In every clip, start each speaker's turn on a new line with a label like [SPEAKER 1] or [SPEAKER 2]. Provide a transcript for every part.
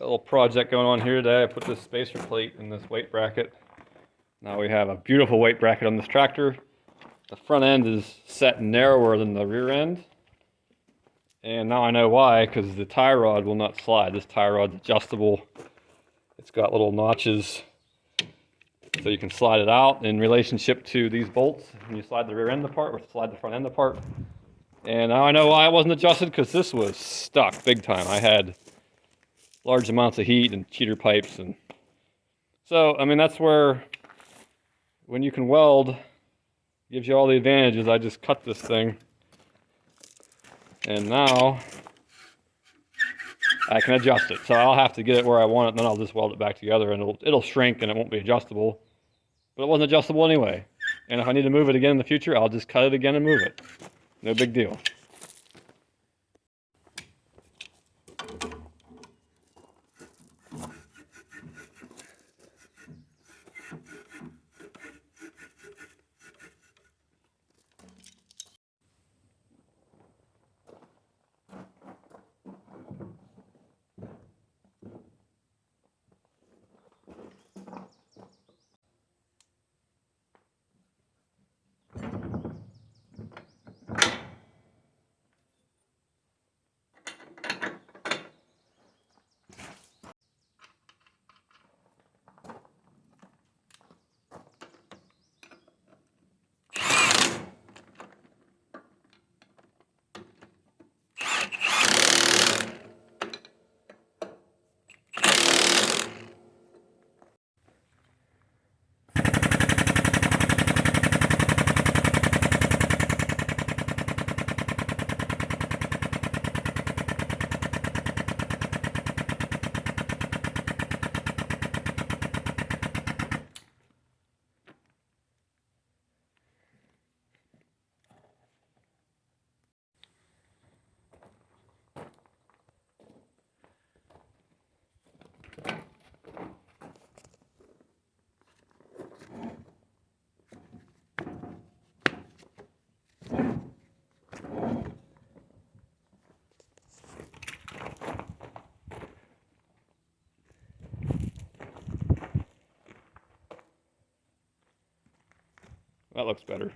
[SPEAKER 1] little project going on here today. I put this spacer plate in this weight bracket. Now we have a beautiful weight bracket on this tractor. The front end is set narrower than the rear end. And now I know why, because the tie rod will not slide. This tie rod's adjustable. It's got little notches so you can slide it out in relationship to these bolts. And you slide the rear end apart or slide the front end apart. And now I know why it wasn't adjusted, because this was stuck big time. I had large amounts of heat and cheater pipes. And so, I mean, that's where, when you can weld, gives you all the advantages. I just cut this thing. And now I can adjust it. So I'll have to get it where I want it, and then I'll just weld it back together, and it'll shrink and it won't be adjustable. But it wasn't adjustable anyway. And if I need to move it again in the future, I'll just cut it again and move it. No big deal. That looks better.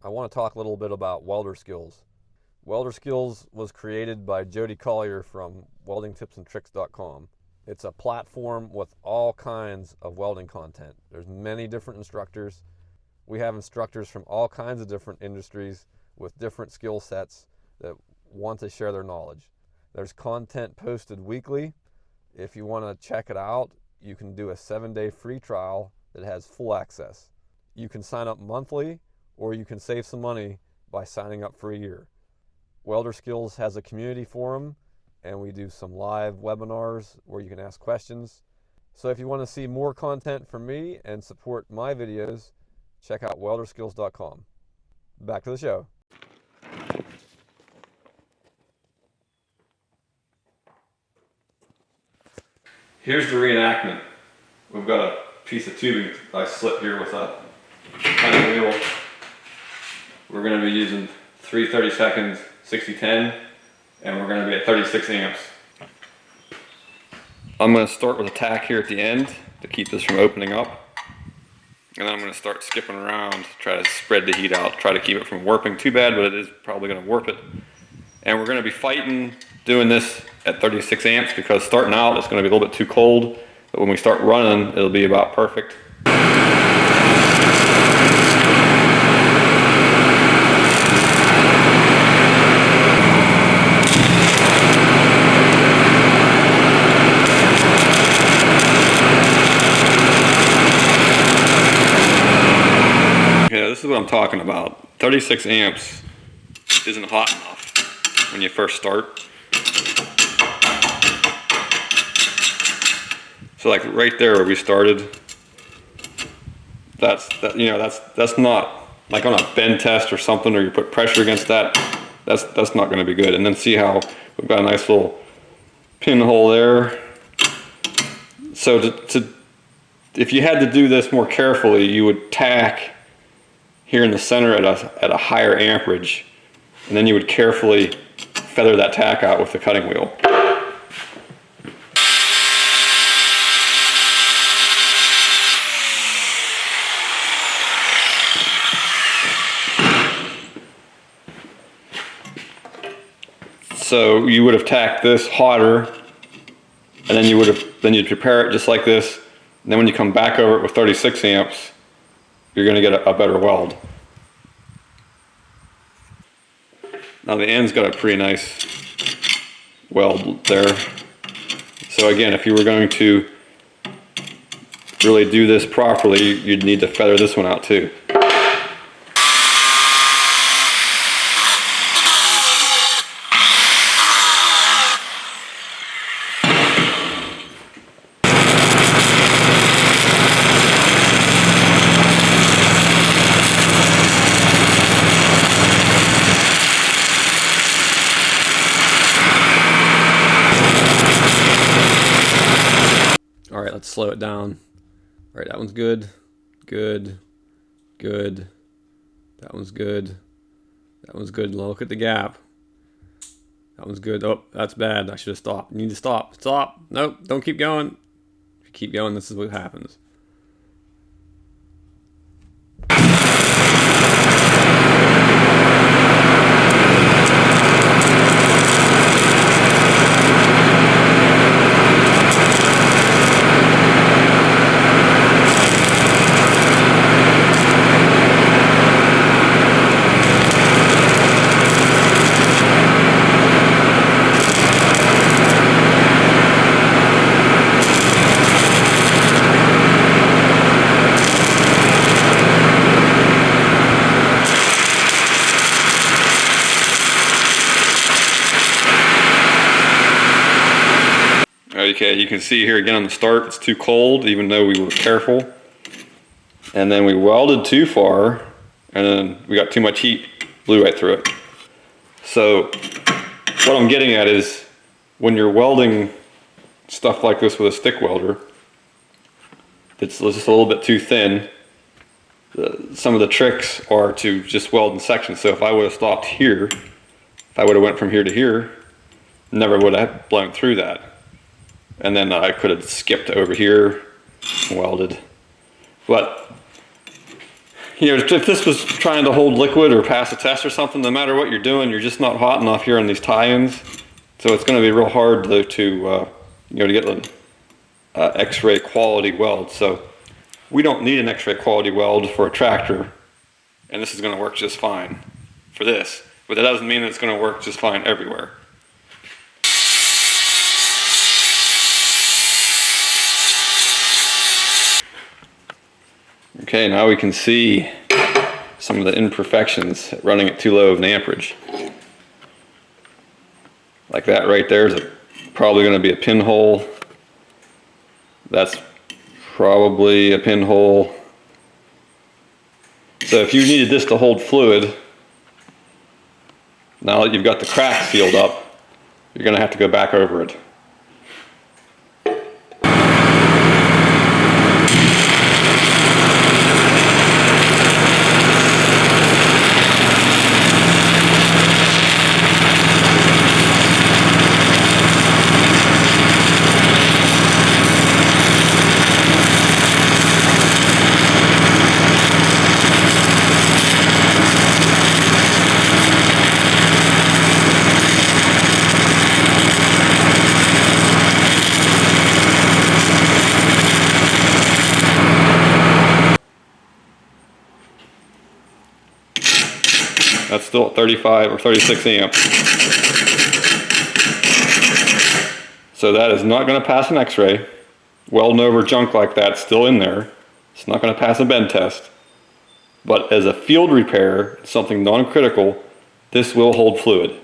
[SPEAKER 1] I want to talk a little bit about Welder Skills. Welder Skills was created by Jody Collier from weldingtipsandtricks.com. It's a platform with all kinds of welding content. There's many different instructors. We have instructors from all kinds of different industries with different skill sets that want to share their knowledge. There's content posted weekly. If you want to check it out, you can do a 7-day free trial that has full access. You can sign up monthly, or you can save some money by signing up for a year. Welder Skills has a community forum, and we do some live webinars where you can ask questions. So if you want to see more content from me and support my videos, check out welderskills.com. Back to the show. Here's the reenactment. We've got a piece of tubing I slit here with a tiny wheel. We're going to be using 3 30-second 60-10, and we're going to be at 36 amps. I'm going to start with a tack here at the end to keep this from opening up. And then I'm going to start skipping around to try to spread the heat out, try to keep it from warping too bad, but it is probably going to warp it. And we're going to be fighting doing this at 36 amps because starting out it's going to be a little bit too cold, but when we start running it'll be about perfect. This is what I'm talking about. 36 amps isn't hot enough when you first start. So like right there where we started, that's not like on a bend test or something, or you put pressure against that, that's not going to be good. And then see how we've got a nice little pinhole there. So if you had to do this more carefully, you would tack here in the center at a higher amperage, and then you would carefully feather that tack out with the cutting wheel. So you would have tacked this hotter, and then you'd prepare it just like this. And then when you come back over it with 36 amps, you're going to get a better weld. Now the end's got a pretty nice weld there. So again, if you were going to really do this properly, you'd need to feather this one out too. All right, let's slow it down. All right, that one's good, good, good. That one's good. That one's good. Look at the gap. That one's good. Oh, that's bad. I should have stopped. You need to stop. Stop. Nope, don't keep going. If you keep going, this is what happens. Okay, you can see here again on the start, it's too cold, even though we were careful. And then we welded too far, and then we got too much heat, blew right through it. So what I'm getting at is, when you're welding stuff like this with a stick welder, it's just a little bit too thin. Some of the tricks are to just weld in sections. So if I would have stopped here, if I would have went from here to here, never would have blown through that. And then I could have skipped over here and welded. But, you know, if this was trying to hold liquid or pass a test or something, no matter what you're doing, you're just not hot enough here on these tie-ins. So it's going to be real hard to get an X-ray quality weld. So we don't need an X-ray quality weld for a tractor, and this is going to work just fine for this. But that doesn't mean that it's going to work just fine everywhere. Okay, now we can see some of the imperfections running at too low of an amperage. Like that right there is probably going to be a pinhole. That's probably a pinhole. So if you needed this to hold fluid, now that you've got the crack sealed up, you're going to have to go back over it. That's still at 35 or 36 amps. So that is not going to pass an X-ray. Welding over junk like that's still in there. It's not going to pass a bend test. But as a field repair, something non-critical, this will hold fluid.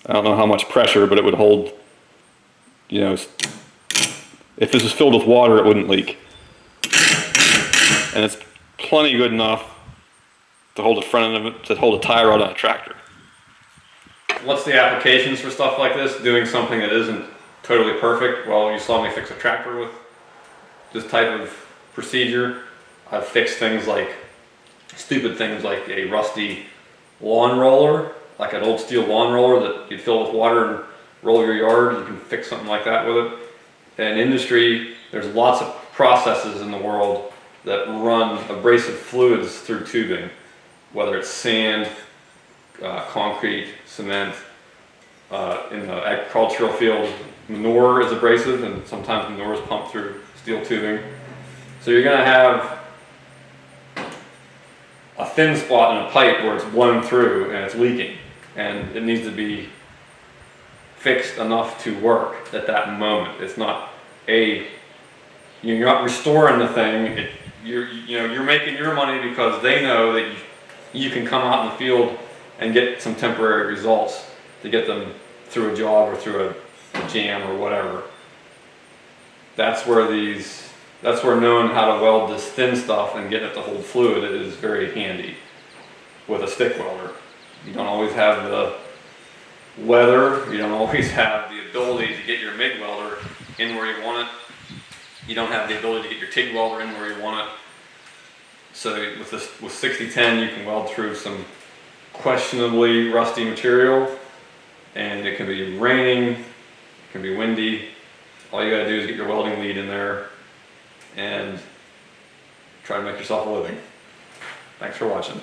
[SPEAKER 1] I don't know how much pressure, but it would hold, you know,
[SPEAKER 2] If this was filled with water, it wouldn't leak. And it's plenty good enough to hold the front end of it, to hold a tie rod on a tractor.
[SPEAKER 1] What's the applications for stuff like this? Doing something that isn't totally perfect? Well, you saw me fix a tractor with this type of procedure. I've fixed things like, stupid things like a rusty lawn roller, like an old steel lawn roller that you fill with water and roll your yard. You can fix something like that with it. In industry, there's lots of processes in the world that run abrasive fluids through tubing, whether it's sand, concrete, cement. In the agricultural field, manure is abrasive, and sometimes manure is pumped through steel tubing. So you're going to have a thin spot in a pipe where it's blown through and it's leaking, and it needs to be fixed enough to work at that moment. It's not you're not restoring the thing. You're making your money because they know that you can come out in the field and get some temporary results to get them through a job or through a jam or whatever. That's where knowing how to weld this thin stuff and getting it to hold fluid is very handy with a stick welder. You don't always have the weather, you don't always have the ability to get your MIG welder in where you want it. You don't have the ability to get your TIG welder in where you want it. So with 6010 you can weld through some questionably rusty material, and it can be raining, it can be windy. All you gotta do is get your welding lead in there and try to make yourself a living. Thanks for watching.